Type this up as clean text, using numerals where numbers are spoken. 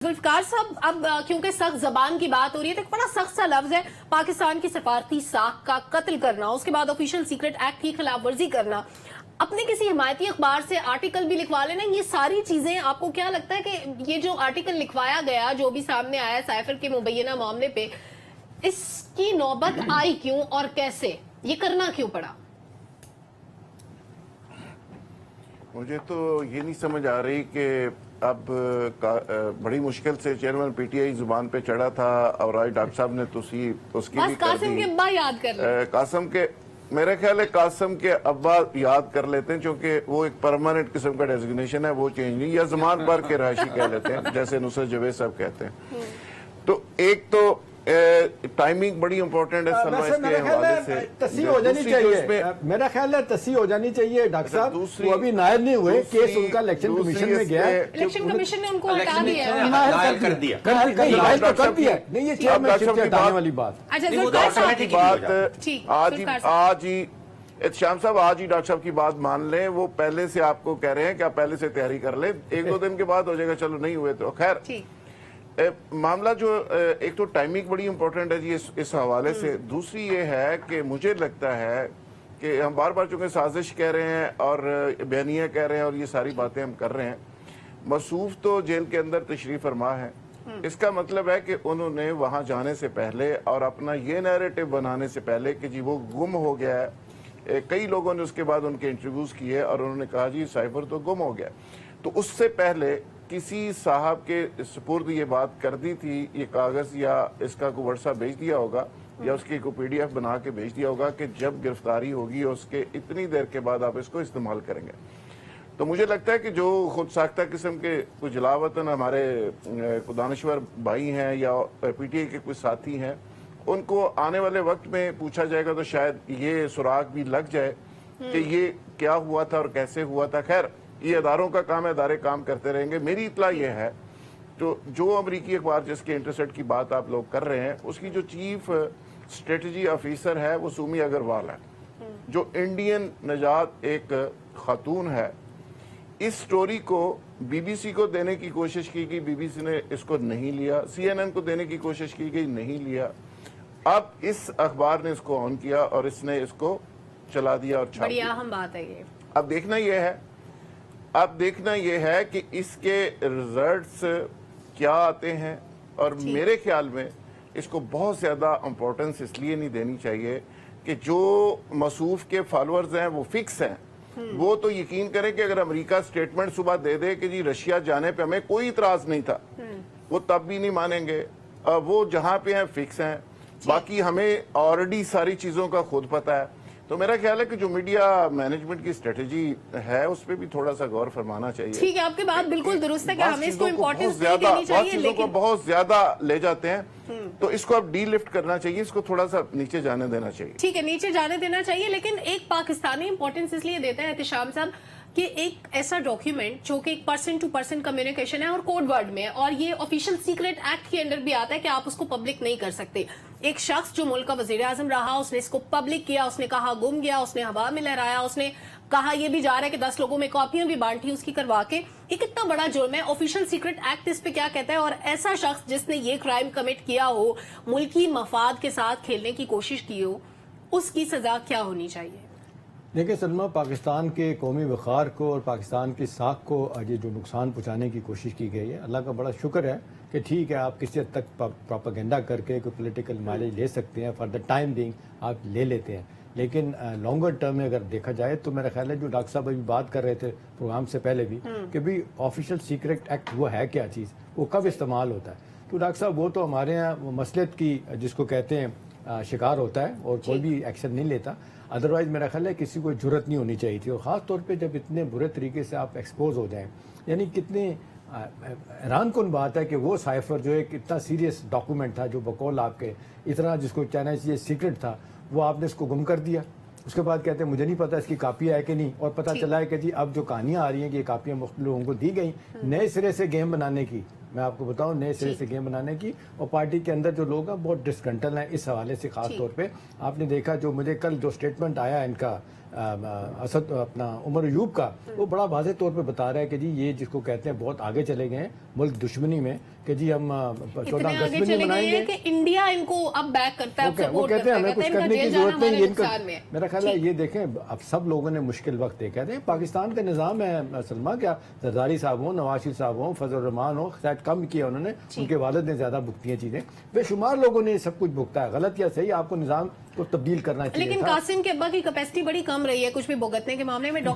जुल्फकार साहब, अब क्योंकि सख्त जबान की बात हो रही है तो एक बड़ा सख्त सा लफ्ज है पाकिस्तान की सफारती साख का कत्ल करना, उसके बाद ऑफिशियल सीक्रेट एक्ट की खिलाफ वर्जी करना, अपने किसी हिमायती अखबार से आर्टिकल भी लिखवा लेना। ये सारी चीजें आपको क्या लगता है कि ये जो आर्टिकल लिखवाया गया, जो भी सामने आया साइफर के मुबैना मामले पे, इसकी नौबत आई क्यों और कैसे, ये करना क्यों पड़ा? मुझे तो ये नहीं समझ आ रही कि अब बड़ी मुश्किल से चेयरमैन पीटीआई जुबान पे चढ़ा था और आज डॉक्टर साहब ने तो उसकी भी कर कासिम दी। के अब्बा याद कर ले। कासिम के, मेरे ख्याल है कासिम के अब्बा याद कर लेते हैं, क्योंकि वो एक परमानेंट किस्म का डेजिग्नेशन है, वो चेंज नहीं, या जमान पर के राशि कह लेते हैं जैसे नुसरत जवेद साहब कहते हैं। तो एक तो टाइमिंग बड़ी इंपॉर्टेंट है सलमा, इसके हवाले से तस्सी हो जानी चाहिए। मेरा ख्याल है तस्सी हो जानी चाहिए। डॉक्टर साहब वो अभी नायब नहीं हुए, केस उनका इलेक्शन कमीशन में गया, इलेक्शन कमीशन ने उनको हटा दिया, नायब कर दिया, नायब तो कर दिया। नहीं, ये चेयरमैनशिप से हटाने वाली बात। आज ही श्याम साहब, आज ही डॉक्टर साहब की बात मान लें, वो पहले से आपको कह रहे हैं कि आप पहले से तैयारी कर लें, एक दो दिन के बाद हो जाएगा, चलो नहीं हुए तो खैर। मामला जो एक तो टाइमिंग बड़ी इंपॉर्टेंट है जी इस हवाले से। दूसरी ये है कि मुझे लगता है कि हम बार बार चूंकि साजिश कह रहे हैं और बयानिया कह रहे हैं और ये सारी बातें हम कर रहे हैं, मसूफ तो जेल के अंदर तशरीफ फरमा है। इसका मतलब है कि उन्होंने वहां जाने से पहले और अपना ये नैरेटिव बनाने से पहले कि जी वो गुम हो गया है, कई लोगों ने उसके बाद उनके इंटरव्यूज किए और उन्होंने कहा जी साइफर तो गुम हो गया, तो उससे पहले किसी साहब के सुपुर्द ये बात कर दी थी, ये कागज या इसका कोई व्हाट्सएप भेज दिया होगा या उसकी कोई पीडीएफ बना के भेज दिया होगा कि जब गिरफ्तारी होगी उसके इतनी देर के बाद आप इसको इस्तेमाल करेंगे। तो मुझे लगता है कि जो खुद साख्ता किस्म के कुछ जलावतन हमारे दानश्वर भाई हैं या पीटीआई के कुछ साथी हैं, उनको आने वाले वक्त में पूछा जाएगा तो शायद ये सुराग भी लग जाए कि ये क्या हुआ था और कैसे हुआ था। खैर, ये अदारों का काम है, अदारे काम करते रहेंगे। मेरी इतला ये है तो जो अमरीकी अखबार जिसके इंटरसेट की बात आप लोग कर रहे हैं, उसकी जो चीफ स्ट्रेटजी ऑफिसर है वो सुमी अग्रवाल है, जो इंडियन नजात एक खातून है। इस स्टोरी को बीबीसी को देने की कोशिश की गई, बीबीसी ने इसको नहीं लिया, CNN को देने की कोशिश की गई, नहीं लिया। अब इस अखबार ने इसको ऑन किया और इसने इसको चला दिया और छाप बड़ी दिया। अहम बात है ये। अब देखना यह है कि इसके रिजल्ट्स क्या आते हैं, और मेरे ख्याल में इसको बहुत ज्यादा इंपॉर्टेंस इसलिए नहीं देनी चाहिए कि जो मसूफ के फॉलोअर्स हैं वो फिक्स हैं, वो तो यकीन करें कि अगर अमेरिका स्टेटमेंट सुबह दे दे कि जी रशिया जाने पे हमें कोई इतराज नहीं था, वो तब भी नहीं मानेंगे। वो जहां पे हैं फिक्स हैं, बाकी हमें ऑलरेडी सारी चीजों का खुद पता है। तो मेरा ख्याल है कि जो मीडिया मैनेजमेंट की स्ट्रेटेजी है उस पर भी थोड़ा सा गौर फरमाना चाहिए। ठीक है, आपकी बात बिल्कुल दुरुस्त है कि हमें इसको इम्पोर्टेंस नहीं देनी चाहिए, चीजों को बहुत ज्यादा ले जाते हैं, तो इसको अब डी लिफ्ट करना चाहिए, इसको थोड़ा सा नीचे जाने देना चाहिए। ठीक है, नीचे जाने देना चाहिए, लेकिन एक पाकिस्तानी इंपॉर्टेंस इसलिए देते हैं एहतिशाम साहब कि एक ऐसा डॉक्यूमेंट जो कि एक पर्सन टू पर्सन कम्युनिकेशन है और कोड वर्ड में, और ये ऑफिशियल सीक्रेट एक्ट के अंडर भी आता है कि आप उसको पब्लिक नहीं कर सकते। एक शख्स जो मुल्क का वजीर आजम रहा, उसने इसको पब्लिक किया, उसने कहा गुम गया, उसने हवा में लहराया, उसने कहा यह भी जा रहा है कि 10 लोगों में कॉपियां भी बांटी उसकी करवा के। ये कितना बड़ा जुर्म है, ऑफिशियल सीक्रेट एक्ट इस पे क्या कहता है? और ऐसा शख्स जिसने ये क्राइम कमिट किया हो, मुल्की मफाद के साथ खेलने की कोशिश की हो, उसकी सजा क्या होनी चाहिए? देखिए सलमा, पाकिस्तान के कौमी वक़ार को और पाकिस्तान की साख को आज ये जो नुकसान पहुंचाने की कोशिश की गई है, अल्लाह का बड़ा शुक्र है कि ठीक है आप किसी हद तक प्रोपेगेंडा करके कोई पॉलिटिकल माइलेज ले सकते हैं, फॉर द टाइम बिंग आप ले लेते हैं, लेकिन लॉन्गर टर्म में अगर देखा जाए तो मेरा ख्याल है जो डॉक्टर साहब अभी बात कर रहे थे प्रोग्राम से पहले भी कि भाई ऑफिशियल सीक्रेट एक्ट वो है क्या चीज़, वो कब इस्तेमाल होता है। तो डॉक्टर साहब वो तो हमारे यहाँ मसलियत की जिसको कहते हैं शिकार होता है और कोई भी एक्शन नहीं लेता। अदरवाइज मेरा ख्याल है किसी को जरूरत नहीं होनी चाहिए थी, और ख़ास तौर पे जब इतने बुरे तरीके से आप एक्सपोज हो जाएं, यानी कितने हैरान कुन बात है कि वो साइफर जो एक इतना सीरियस डॉक्यूमेंट था, जो बकौल आपके इतना जिसको कहना चाहिए सीक्रेट था, वो आपने इसको गुम कर दिया। उसके बाद कहते हैं मुझे नहीं पता इसकी कापी है कि नहीं, और पता चला है कि जी अब जो कहानियाँ आ रही हैं कि ये कापियाँ मुख्तलिफ लोगों को दी गई नए सिरे से गेम बनाने की। मैं आपको बताऊं, नए सिरे से गेम बनाने की, और पार्टी के अंदर जो लोग हैं बहुत डिसकंटल हैं इस हवाले से। खास तौर पे आपने देखा जो मुझे कल जो स्टेटमेंट आया इनका असद अपना उमर अयूब का, वो बड़ा वाज़ेह तौर पे बता रहा है कि जी ये जिसको कहते हैं बहुत आगे चले गए हैं, मुल्क दुश्मनी में कि जी हम इतने 14 अगस्त आगे में नहीं चले गए मनाएंगे। हैं कि इंडिया इनको अब बैक करता है, अब वो सपोर्ट कहते करता हैं है, हमें कुछ कहते हैं करने इनका की जेल जाना जरूरत नहीं हमारे है, इनका नुकसान में है। मेरा ख्याल है ये देखें अब सब लोगों ने मुश्किल वक्त है, कहते हैं पाकिस्तान का निज़ाम है सलमा, क्या जरदारी साहब हो, नवाज शरीफ साहब हो, फजल रहमान हो, शायद कम किया उन्होंने, उनके वालिद ने ज्यादा भुगती हैं चीजें, बेशुमार लोगों ने सब कुछ भुगता है, गलत या सही आपको निज़ाम को तब्दील करना चाहिए लेकिन था। कासिम के अब्बा की कैपेसिटी बड़ी कम रही है कुछ भी भुगतने के मामले में।